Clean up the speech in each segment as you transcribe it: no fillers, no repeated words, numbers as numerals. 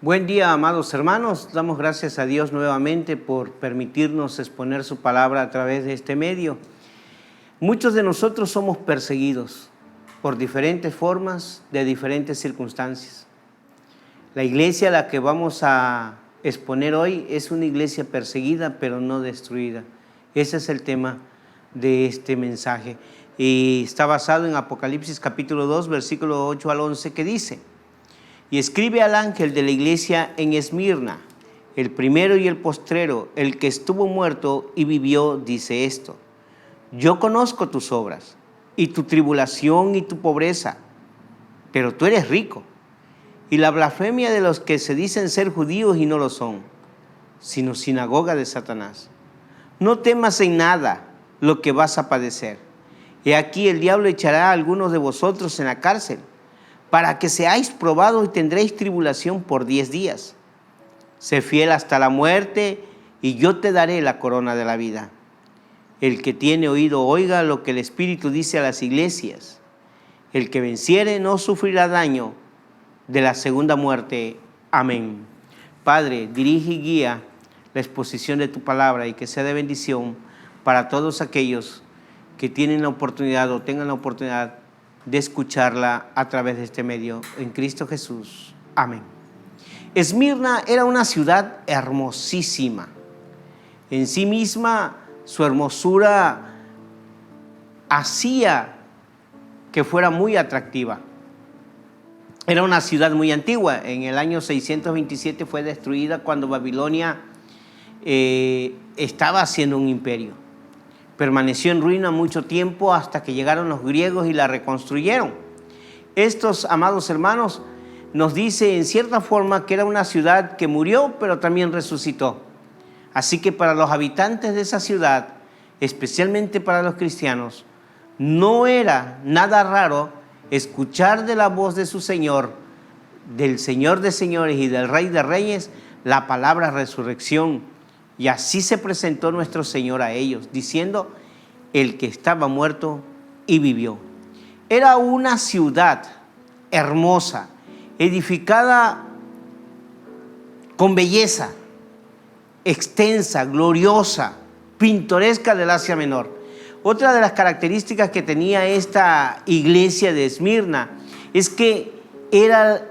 Buen día, amados hermanos. Damos gracias a Dios nuevamente por permitirnos exponer su palabra a través de este medio. Muchos de nosotros somos perseguidos por diferentes formas, de diferentes circunstancias. La iglesia a la que vamos a exponer hoy es una iglesia perseguida, pero no destruida. Ese es el tema de este mensaje. Y está basado en Apocalipsis capítulo 2, versículo 8 al 11, que dice: y escribe al ángel de la iglesia en Esmirna, el primero y el postrero, el que estuvo muerto y vivió, dice esto: yo conozco tus obras y tu tribulación y tu pobreza, pero tú eres rico, y la blasfemia de los que se dicen ser judíos y no lo son, sino sinagoga de Satanás. No temas en nada lo que vas a padecer. He aquí el diablo echará a algunos de vosotros en la cárcel, para que seáis probados y tendréis tribulación por 10 días. Sé fiel hasta la muerte, y yo te daré la corona de la vida. El que tiene oído, oiga lo que el Espíritu dice a las iglesias. El que venciere no sufrirá daño de la segunda muerte. Amén. Padre, dirige y guía la exposición de tu palabra, y que sea de bendición para todos aquellos que tienen la oportunidad o tengan la oportunidad de escucharla a través de este medio, en Cristo Jesús. Amén. Esmirna era una ciudad hermosísima. En sí misma, su hermosura hacía que fuera muy atractiva. Era una ciudad muy antigua. En el año 627 fue destruida cuando Babilonia estaba haciendo un imperio. Permaneció en ruina mucho tiempo hasta que llegaron los griegos y la reconstruyeron. Estos, amados hermanos, nos dice en cierta forma que era una ciudad que murió, pero también resucitó. Así que para los habitantes de esa ciudad, especialmente para los cristianos, no era nada raro escuchar de la voz de su Señor, del Señor de señores y del Rey de reyes, la palabra resurrección. Y así se presentó nuestro Señor a ellos, diciendo: el que estaba muerto y vivió. Era una ciudad hermosa, edificada con belleza, extensa, gloriosa, pintoresca del Asia Menor. Otra de las características que tenía esta iglesia de Esmirna es que era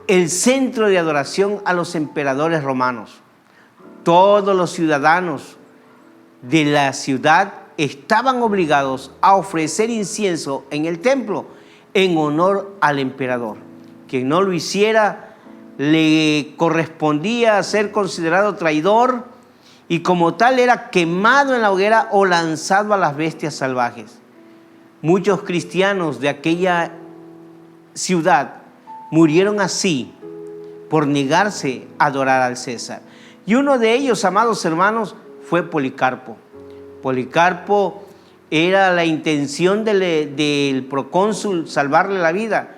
el centro de adoración a los emperadores romanos. Todos los ciudadanos de la ciudad estaban obligados a ofrecer incienso en el templo en honor al emperador. Quien no lo hiciera le correspondía ser considerado traidor, y como tal era quemado en la hoguera o lanzado a las bestias salvajes. Muchos cristianos de aquella ciudad murieron así por negarse a adorar al César. Y uno de ellos, amados hermanos, fue Policarpo. Policarpo era la intención del procónsul salvarle la vida.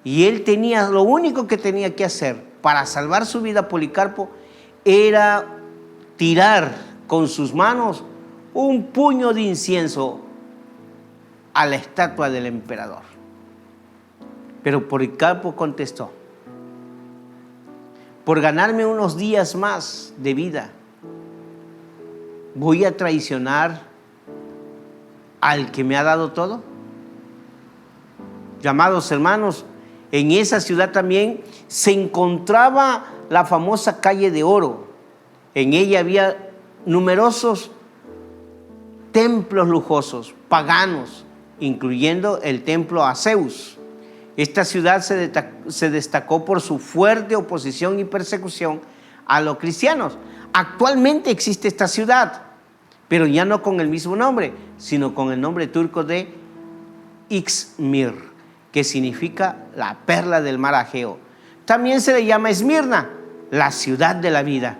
Y él tenía, lo único que tenía que hacer para salvar su vida, Policarpo, era tirar con sus manos un puño de incienso a la estatua del emperador. Pero Policarpo contestó: por ganarme unos días más de vida, ¿voy a traicionar al que me ha dado todo? Llamados hermanos, en esa ciudad también se encontraba la famosa calle de oro. En ella había numerosos templos lujosos, paganos, incluyendo el templo a Zeus. Esta ciudad se destacó por su fuerte oposición y persecución a los cristianos. Actualmente existe esta ciudad, pero ya no con el mismo nombre, sino con el nombre turco de Izmir, que significa la perla del mar Egeo. También se le llama Esmirna, la ciudad de la vida.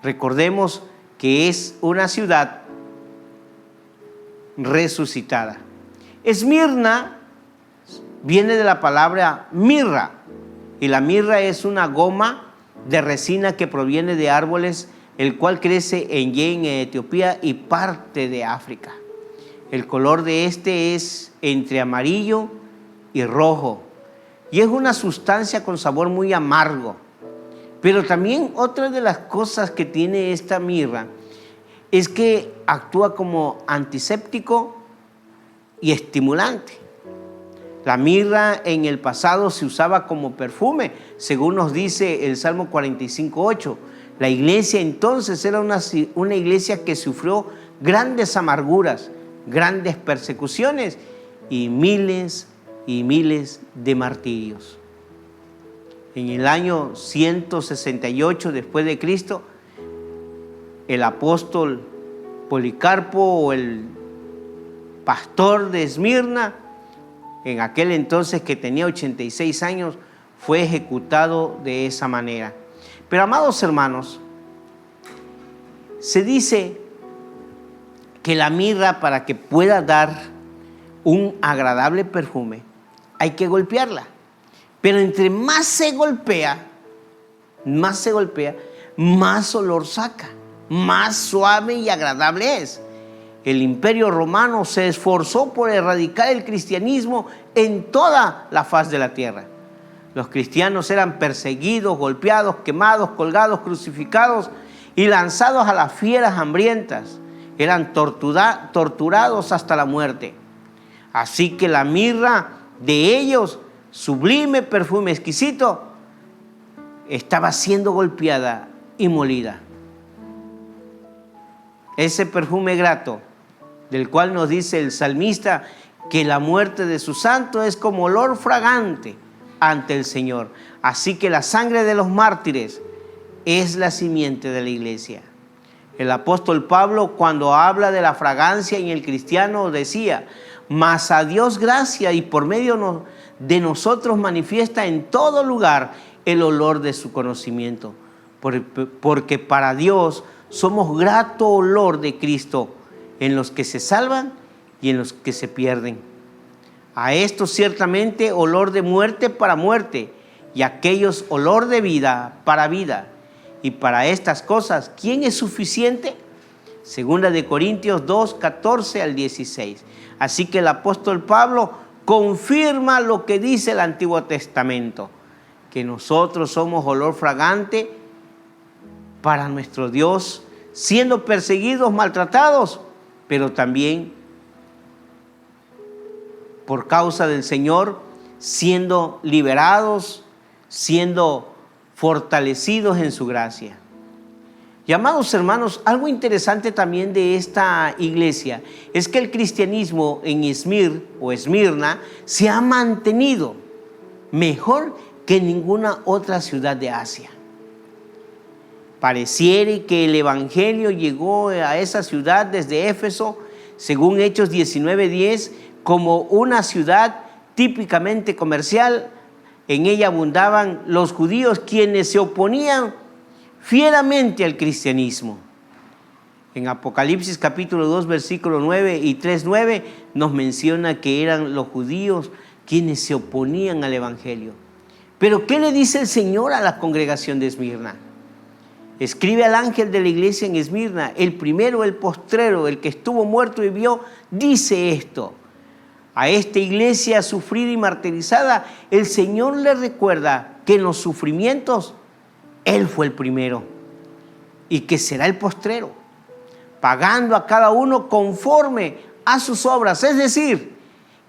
Recordemos que es una ciudad resucitada. Esmirna viene de la palabra mirra, y la mirra es una goma de resina que proviene de árboles, el cual crece en Yen, en Etiopía y parte de África. El color de este es entre amarillo y rojo. y es una sustancia con sabor muy amargo. Pero también otra de las cosas que tiene esta mirra es que actúa como antiséptico y estimulante. La mirra en el pasado se usaba como perfume, según nos dice el Salmo 45:8. La iglesia entonces era una iglesia que sufrió grandes amarguras, grandes persecuciones y miles de martirios. En el año 168 después de Cristo, el apóstol Policarpo, o el pastor de Esmirna, en aquel entonces que tenía 86 años, fue ejecutado de esa manera. Pero, amados hermanos, se dice que la mirra, para que pueda dar un agradable perfume, hay que golpearla. Pero entre más se golpea, más olor saca, más suave y agradable es. El Imperio Romano se esforzó por erradicar el cristianismo en toda la faz de la tierra. Los cristianos eran perseguidos, golpeados, quemados, colgados, crucificados y lanzados a las fieras hambrientas. Eran torturados hasta la muerte. Así que la mirra de ellos, sublime perfume exquisito, estaba siendo golpeada y molida. Ese perfume grato, del cual nos dice el salmista que la muerte de su santo es como olor fragante ante el Señor. Así que la sangre de los mártires es la simiente de la iglesia. El apóstol Pablo, cuando habla de la fragancia en el cristiano, decía: mas a Dios gracia, y por medio de nosotros manifiesta en todo lugar el olor de su conocimiento. Porque para Dios somos grato olor de Cristo en los que se salvan y en los que se pierden. A estos ciertamente olor de muerte para muerte, y a aquellos olor de vida para vida. Y para estas cosas, ¿quién es suficiente? Segunda de Corintios 2, 14 al 16. Así que el apóstol Pablo confirma lo que dice el Antiguo Testamento, que nosotros somos olor fragante para nuestro Dios, siendo perseguidos, maltratados, pero también por causa del Señor, siendo liberados, siendo fortalecidos en su gracia. Y, amados hermanos, algo interesante también de esta iglesia es que el cristianismo en Esmirna se ha mantenido mejor que en ninguna otra ciudad de Asia. Pareciera que el evangelio llegó a esa ciudad desde Éfeso, según Hechos 19:10, como una ciudad típicamente comercial. En ella abundaban los judíos, quienes se oponían fieramente al cristianismo. En Apocalipsis capítulo 2, versículo 9 y 3:9 nos menciona que eran los judíos quienes se oponían al evangelio. Pero ¿qué le dice el Señor a la congregación de Esmirna? Escribe al ángel de la iglesia en Esmirna: el primero, el postrero, el que estuvo muerto y vio, dice esto: a esta iglesia sufrida y martirizada, el Señor le recuerda que en los sufrimientos Él fue el primero y que será el postrero, pagando a cada uno conforme a sus obras. Es decir,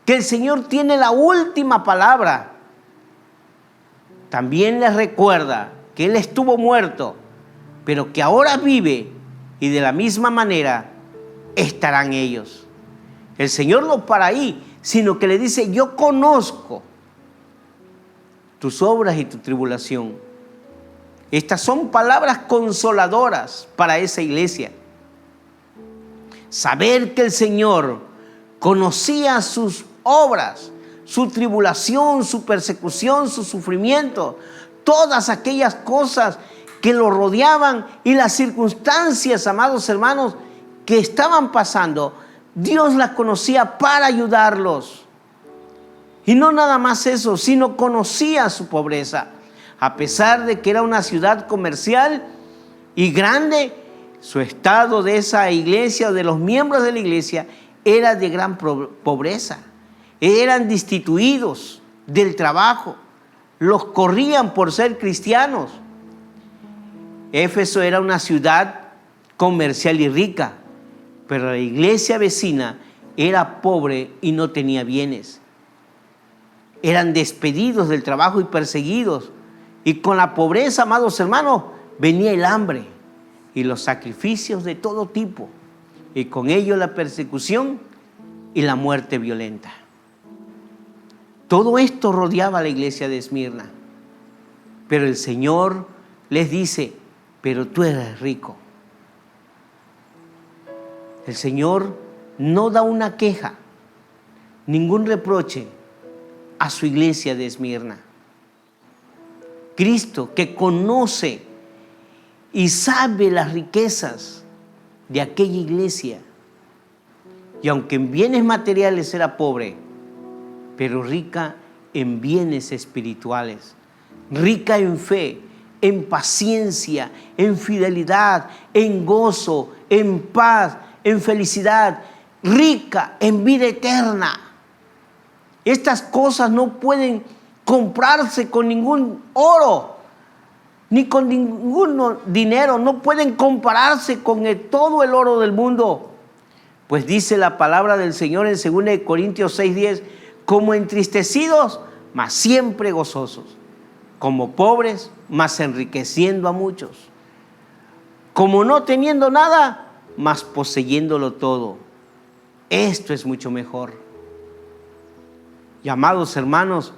que el Señor tiene la última palabra. También les recuerda que Él estuvo muerto, pero que ahora vive, y de la misma manera estarán ellos. El Señor no para ahí, sino que le dice: yo conozco tus obras y tu tribulación. Estas son palabras consoladoras para esa iglesia. Saber que el Señor conocía sus obras, su tribulación, su persecución, su sufrimiento, todas aquellas cosas que lo rodeaban y las circunstancias, amados hermanos, que estaban pasando, Dios las conocía para ayudarlos. Y no nada más eso, sino conocía su pobreza. A pesar de que era una ciudad comercial y grande, su estado de esa iglesia o de los miembros de la iglesia era de gran pobreza. Eran destituidos del trabajo, los corrían por ser cristianos. Éfeso era una ciudad comercial y rica, pero la iglesia vecina era pobre y no tenía bienes. Eran despedidos del trabajo y perseguidos. Y con la pobreza, amados hermanos, venía el hambre y los sacrificios de todo tipo. Y con ello la persecución y la muerte violenta. Todo esto rodeaba a la iglesia de Esmirna. Pero el Señor les dice: pero tú eres rico. El Señor no da una queja, ningún reproche a su iglesia de Esmirna. Cristo, que conoce y sabe las riquezas de aquella iglesia, y aunque en bienes materiales era pobre, pero rica en bienes espirituales, rica en fe, en paciencia, en fidelidad, en gozo, en paz, en felicidad, rica en vida eterna. Estas cosas no pueden comprarse con ningún oro, ni con ningún dinero, no pueden compararse con todo el oro del mundo. Pues dice la palabra del Señor en 2 Corintios 6:10, como entristecidos, mas siempre gozosos, como pobres, mas enriqueciendo a muchos, como no teniendo nada, mas poseyéndolo todo. Esto es mucho mejor. Y amados hermanos,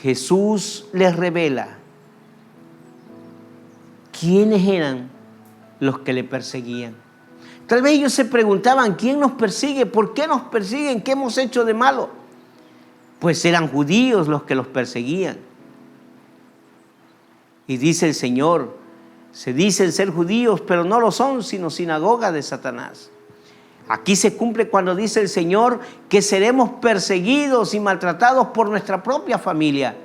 Jesús les revela quiénes eran los que le perseguían. Tal vez ellos se preguntaban: ¿quién nos persigue? ¿Por qué nos persiguen? ¿Qué hemos hecho de malo? Pues eran judíos los que los perseguían. Y dice el Señor: se dicen ser judíos, pero no lo son, sino sinagoga de Satanás. Aquí se cumple cuando dice el Señor que seremos perseguidos y maltratados por nuestra propia familia.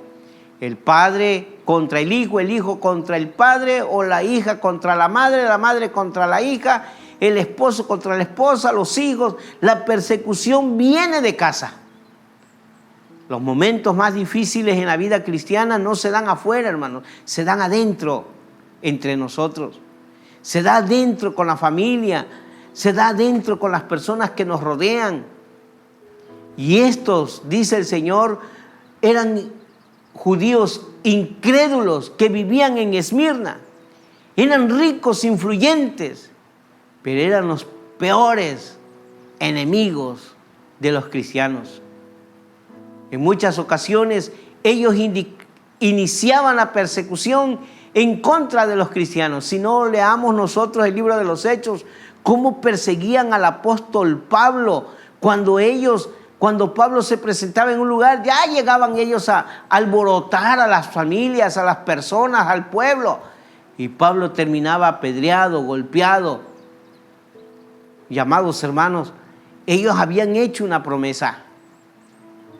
El padre contra el hijo contra el padre, o la hija contra la madre contra la hija, el esposo contra la esposa, los hijos. La persecución viene de casa. Los momentos más difíciles en la vida cristiana no se dan afuera, hermanos, se dan adentro, entre nosotros. Se da adentro con la familia, se da adentro con las personas que nos rodean. Y estos, dice el Señor, eran judíos incrédulos que vivían en Esmirna. Eran ricos, influyentes, pero eran los peores enemigos de los cristianos. En muchas ocasiones ellos iniciaban la persecución en contra de los cristianos. Si no, leamos nosotros el libro de los Hechos, cómo perseguían al apóstol Pablo. Cuando Pablo se presentaba en un lugar, ya llegaban ellos a alborotar a las familias, a las personas, al pueblo. Y Pablo terminaba apedreado, golpeado. Y amados hermanos, ellos habían hecho una promesa.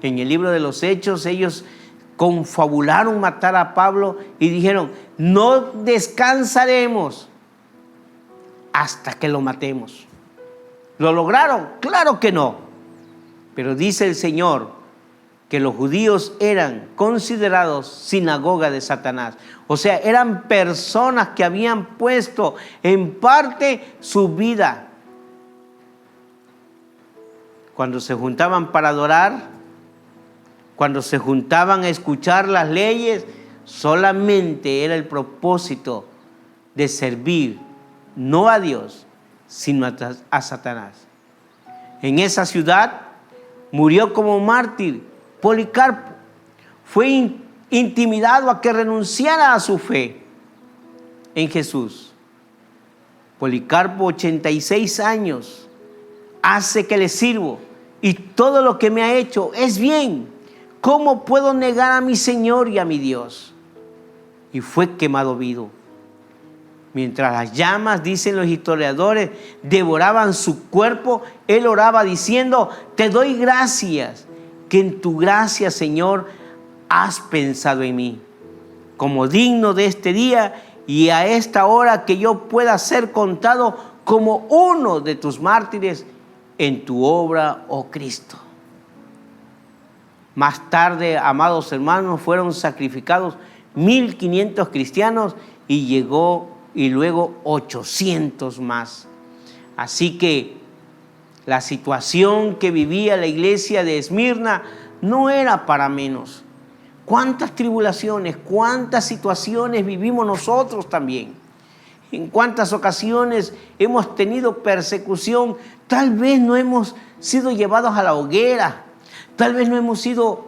En el libro de los Hechos, ellos confabularon matar a Pablo y dijeron: no descansaremos hasta que lo matemos. ¿Lo lograron? Claro que no. Pero dice el Señor que los judíos eran considerados sinagoga de Satanás. O sea, eran personas que habían puesto en parte su vida. Cuando se juntaban para adorar, cuando se juntaban a escuchar las leyes, solamente era el propósito de servir no a Dios, sino a Satanás. En esa ciudad murió como mártir Policarpo. Fue intimidado a que renunciara a su fe en Jesús. Policarpo, 86 años, hace que le sirvo y todo lo que me ha hecho es bien. ¿Cómo puedo negar a mi Señor y a mi Dios? Y fue quemado vivo. Mientras las llamas, dicen los historiadores, devoraban su cuerpo, él oraba diciendo: te doy gracias, que en tu gracia, Señor, has pensado en mí, como digno de este día y a esta hora, que yo pueda ser contado como uno de tus mártires en tu obra, oh Cristo. Más tarde, amados hermanos, fueron sacrificados 1.500 cristianos y luego 800 más. Así que la situación que vivía la iglesia de Esmirna no era para menos. ¿Cuántas tribulaciones, cuántas situaciones vivimos nosotros también? En cuántas ocasiones hemos tenido persecución. Tal vez no hemos sido llevados a la hoguera. Tal vez no hemos sido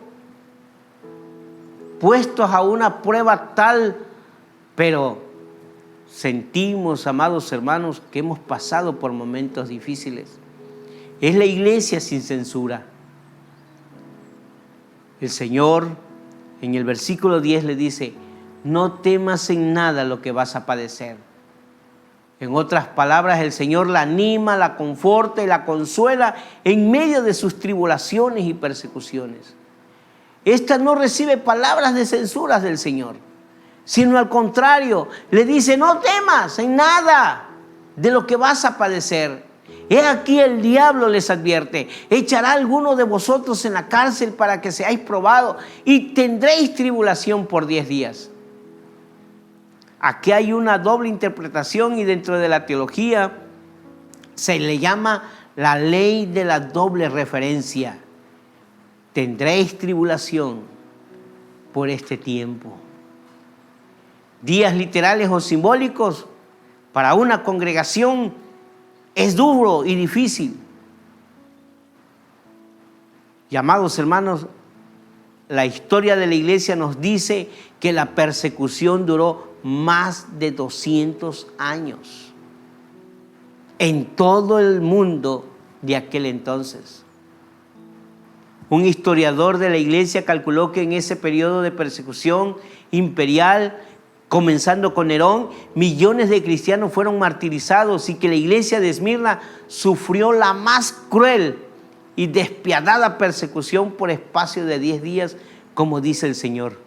puestos a una prueba tal, pero sentimos, amados hermanos, que hemos pasado por momentos difíciles. Es la iglesia sin censura. El Señor en el versículo 10 le dice: no temas en nada lo que vas a padecer. En otras palabras, el Señor la anima, la conforta y la consuela en medio de sus tribulaciones y persecuciones. Esta no recibe palabras de censuras del Señor, sino al contrario, le dice: no temas en nada de lo que vas a padecer. He aquí el diablo les advierte: echará a alguno de vosotros en la cárcel para que seáis probados y tendréis tribulación por 10 días. Aquí hay una doble interpretación y dentro de la teología se le llama la ley de la doble referencia. Tendréis tribulación por este tiempo. Días literales o simbólicos para una congregación es duro y difícil. Y amados hermanos, la historia de la iglesia nos dice que la persecución duró más de 200 años en todo el mundo de aquel entonces. Un historiador de la iglesia calculó que en ese periodo de persecución imperial, comenzando con Nerón, millones de cristianos fueron martirizados y que la iglesia de Esmirna sufrió la más cruel y despiadada persecución por espacio de 10 días, como dice el Señor.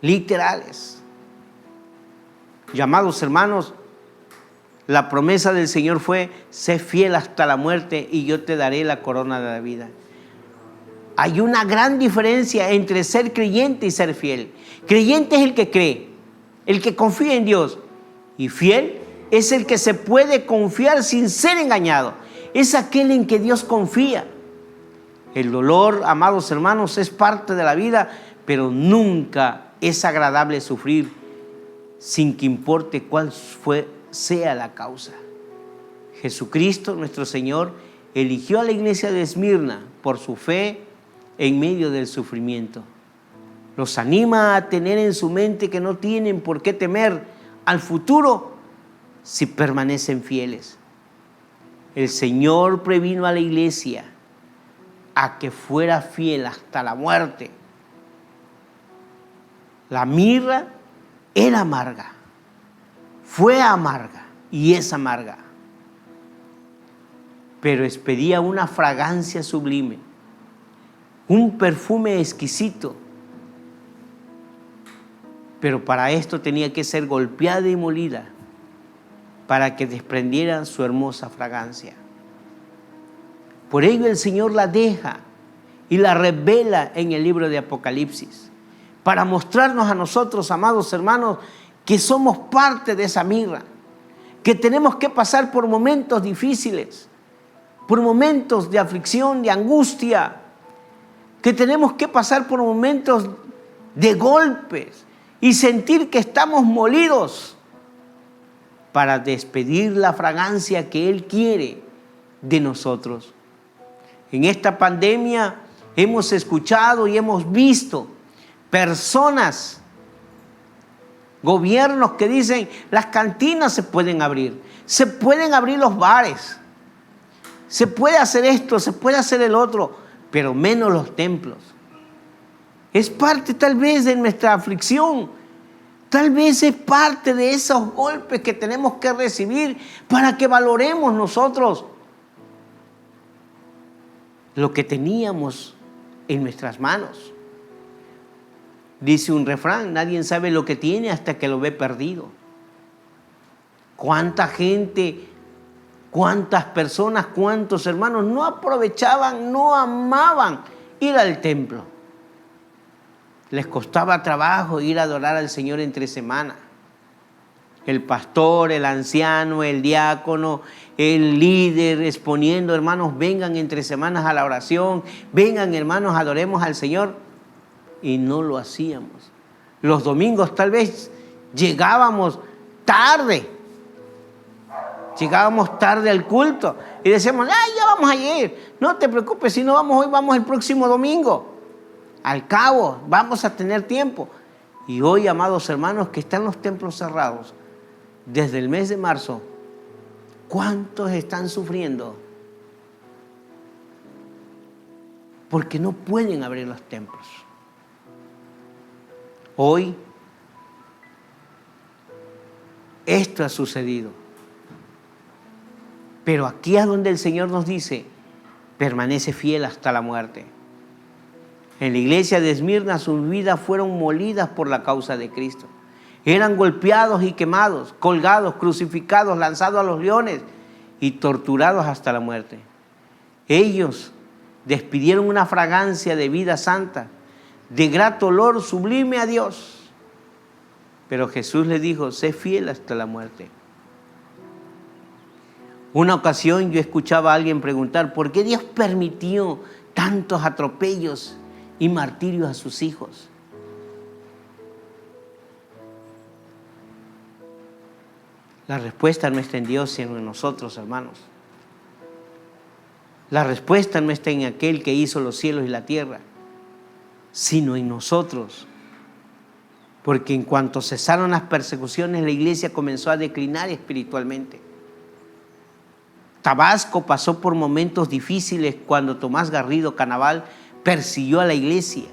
Literales. Llamados hermanos, la promesa del Señor fue: sé fiel hasta la muerte y yo te daré la corona de la vida. Hay una gran diferencia entre ser creyente y ser fiel. Creyente es el que cree, el que confía en Dios. Y fiel es el que se puede confiar sin ser engañado. Es aquel en que Dios confía. El dolor, amados hermanos, es parte de la vida, pero nunca es agradable sufrir sin que importe cuál sea la causa. Jesucristo, nuestro Señor, eligió a la iglesia de Esmirna por su fe en medio del sufrimiento. Los anima a tener en su mente que no tienen por qué temer al futuro si permanecen fieles. El Señor previno a la iglesia a que fuera fiel hasta la muerte. La mirra era amarga, fue amarga y es amarga, pero expedía una fragancia sublime, un perfume exquisito. Pero para esto tenía que ser golpeada y molida para que desprendiera su hermosa fragancia. Por ello el Señor la deja y la revela en el libro de Apocalipsis, para mostrarnos a nosotros, amados hermanos, que somos parte de esa mirra, que tenemos que pasar por momentos difíciles, por momentos de aflicción, de angustia, que tenemos que pasar por momentos de golpes y sentir que estamos molidos para despedir la fragancia que Él quiere de nosotros. En esta pandemia hemos escuchado y hemos visto personas, gobiernos que dicen: las cantinas se pueden abrir los bares, se puede hacer esto, se puede hacer el otro, pero menos los templos. Es parte tal vez de nuestra aflicción, tal vez es parte de esos golpes que tenemos que recibir para que valoremos nosotros lo que teníamos en nuestras manos. Dice un refrán: nadie sabe lo que tiene hasta que lo ve perdido. ¿Cuánta gente, cuántas personas, cuántos hermanos no aprovechaban, no amaban ir al templo. Les costaba trabajo ir a adorar al Señor entre semana. El pastor, el anciano, el diácono, el líder exponiendo, hermanos, vengan entre semanas a la oración, vengan, hermanos, adoremos al Señor. Y no lo hacíamos. Los domingos tal vez llegábamos tarde al culto y decíamos, ¡ay, ya vamos a ir! No te preocupes, si no vamos hoy, vamos el próximo domingo. Al cabo, vamos a tener tiempo. Y hoy, amados hermanos, que están los templos cerrados desde el mes de marzo, ¿cuántos están sufriendo? Porque no pueden abrir los templos. Hoy, esto ha sucedido. Pero aquí es donde el Señor nos dice, permanece fiel hasta la muerte. En la iglesia de Esmirna sus vidas fueron molidas por la causa de Cristo. Eran golpeados y quemados, colgados, crucificados, lanzados a los leones y torturados hasta la muerte. Ellos despidieron una fragancia de vida santa, de grato olor sublime a Dios. Pero Jesús les dijo, sé fiel hasta la muerte. Una ocasión yo escuchaba a alguien preguntar, ¿por qué Dios permitió tantos atropellos y martirios a sus hijos? La respuesta no está en Dios, sino en nosotros, hermanos. La respuesta no está en aquel que hizo los cielos y la tierra, sino en nosotros. Porque en cuanto cesaron las persecuciones, la iglesia comenzó a declinar espiritualmente. Tabasco pasó por momentos difíciles cuando Tomás Garrido Canaval persiguió a la iglesia,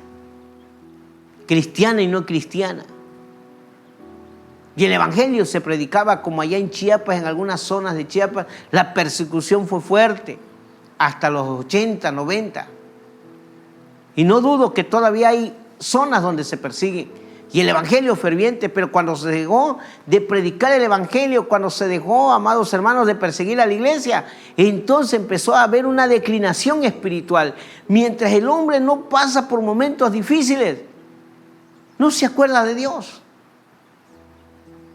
cristiana y no cristiana. Y el evangelio se predicaba como allá en Chiapas, en algunas zonas de Chiapas, la persecución fue fuerte, hasta los 80, 90. Y no dudo que todavía hay zonas donde se persigue. Y el evangelio ferviente, pero cuando se dejó de predicar el evangelio, cuando se dejó, amados hermanos, de perseguir a la iglesia, entonces empezó a haber una declinación espiritual. Mientras el hombre no pasa por momentos difíciles, no se acuerda de Dios.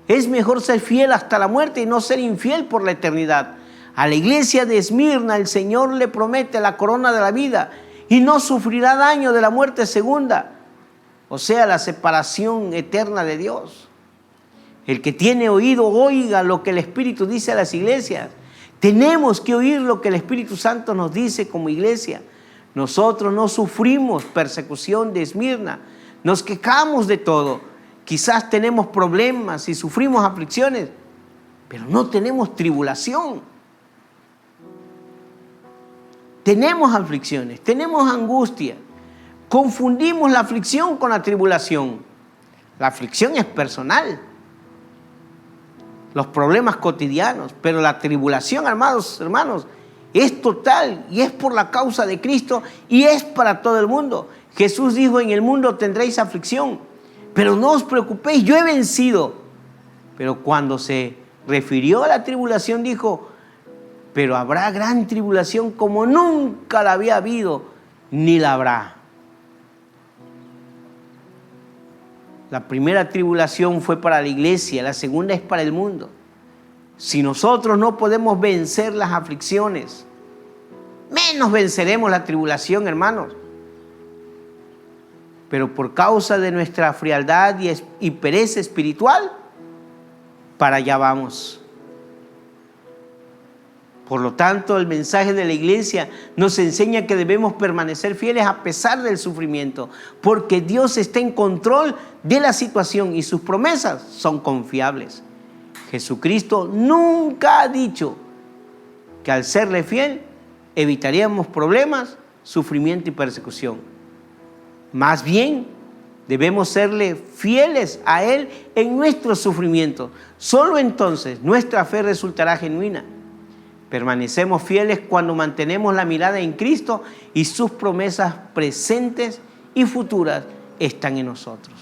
Es mejor ser fiel hasta la muerte y no ser infiel por la eternidad. A la iglesia de Esmirna el Señor le promete la corona de la vida y no sufrirá daño de la muerte segunda. O sea, la separación eterna de Dios. El que tiene oído, oiga lo que el Espíritu dice a las iglesias. Tenemos que oír lo que el Espíritu Santo nos dice como iglesia. Nosotros no sufrimos persecución de Esmirna. Nos quejamos de todo. Quizás tenemos problemas y sufrimos aflicciones, pero no tenemos tribulación. Tenemos aflicciones, tenemos angustia. Confundimos la aflicción con la tribulación. La aflicción es personal, los problemas cotidianos, pero la tribulación, hermanos, es total y es por la causa de Cristo y es para todo el mundo. Jesús dijo, en el mundo tendréis aflicción, pero no os preocupéis, yo he vencido. Pero cuando se refirió a la tribulación dijo, pero habrá gran tribulación como nunca la había habido, ni la habrá. La primera tribulación fue para la iglesia, la segunda es para el mundo. Si nosotros no podemos vencer las aflicciones, menos venceremos la tribulación, hermanos. Pero por causa de nuestra frialdad y pereza espiritual, para allá vamos. Por lo tanto, el mensaje de la iglesia nos enseña que debemos permanecer fieles a pesar del sufrimiento, porque Dios está en control de la situación y sus promesas son confiables. Jesucristo nunca ha dicho que al serle fiel evitaríamos problemas, sufrimiento y persecución. Más bien, debemos serle fieles a Él en nuestro sufrimiento. Solo entonces nuestra fe resultará genuina. Permanecemos fieles cuando mantenemos la mirada en Cristo y sus promesas presentes y futuras están en nosotros.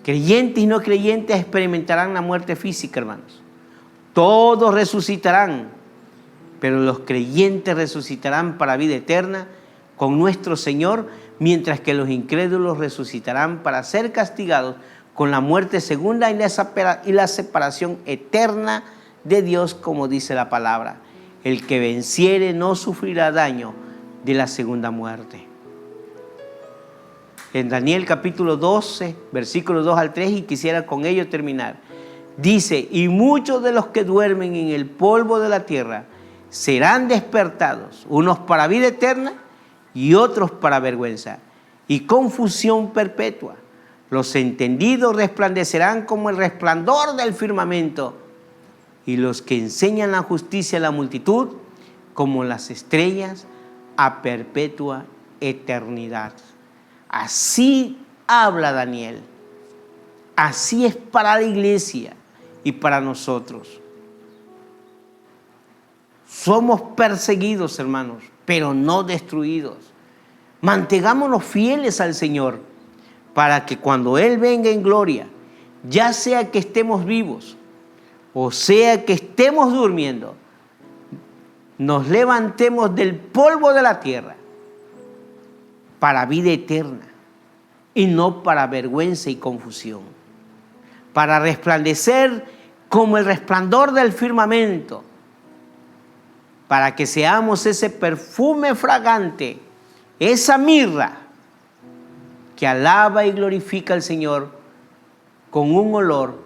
Creyentes y no creyentes experimentarán la muerte física, hermanos. Todos resucitarán, pero los creyentes resucitarán para vida eterna con nuestro Señor, mientras que los incrédulos resucitarán para ser castigados con la muerte segunda y la separación eterna de Dios, como dice la palabra. El que venciere no sufrirá daño de la segunda muerte. En Daniel capítulo 12, versículos 2 al 3, y quisiera con ello terminar. Dice, y muchos de los que duermen en el polvo de la tierra serán despertados, unos para vida eterna y otros para vergüenza y confusión perpetua. Los entendidos resplandecerán como el resplandor del firmamento, y los que enseñan la justicia a la multitud como las estrellas a perpetua eternidad. Así habla Daniel. Así es para la iglesia y para nosotros. Somos perseguidos, hermanos, pero no destruidos. Mantengámonos fieles al Señor para que cuando Él venga en gloria, ya sea que estemos vivos o sea que estemos durmiendo, nos levantemos del polvo de la tierra para vida eterna y no para vergüenza y confusión, para resplandecer como el resplandor del firmamento, para que seamos ese perfume fragante, esa mirra que alaba y glorifica al Señor con un olor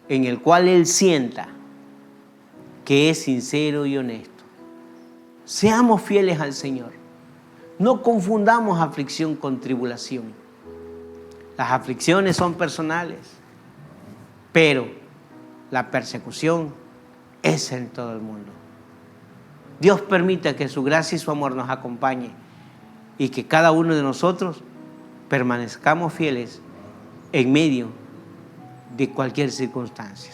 en el cual Él sienta que es sincero y honesto. Seamos fieles al Señor. No confundamos aflicción con tribulación. Las aflicciones son personales, pero la persecución es en todo el mundo. Dios permita que su gracia y su amor nos acompañe y que cada uno de nosotros permanezcamos fieles en medio de cualquier circunstancia.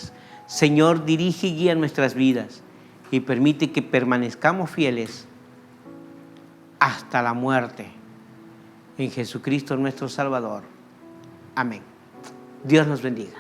Señor, dirige y guía nuestras vidas y permite que permanezcamos fieles hasta la muerte en Jesucristo nuestro Salvador. Amén. Dios nos bendiga.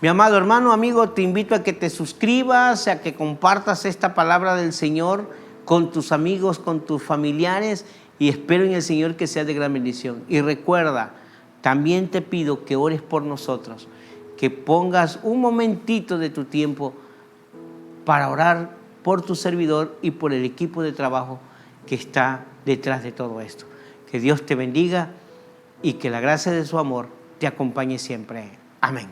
Mi amado hermano, amigo, te invito a que te suscribas, a que compartas esta palabra del Señor con tus amigos, con tus familiares, y espero en el Señor que sea de gran bendición. Y recuerda, también te pido que ores por nosotros, que pongas un momentito de tu tiempo para orar por tu servidor y por el equipo de trabajo que está detrás de todo esto. Que Dios te bendiga y que la gracia de su amor te acompañe siempre. Amén.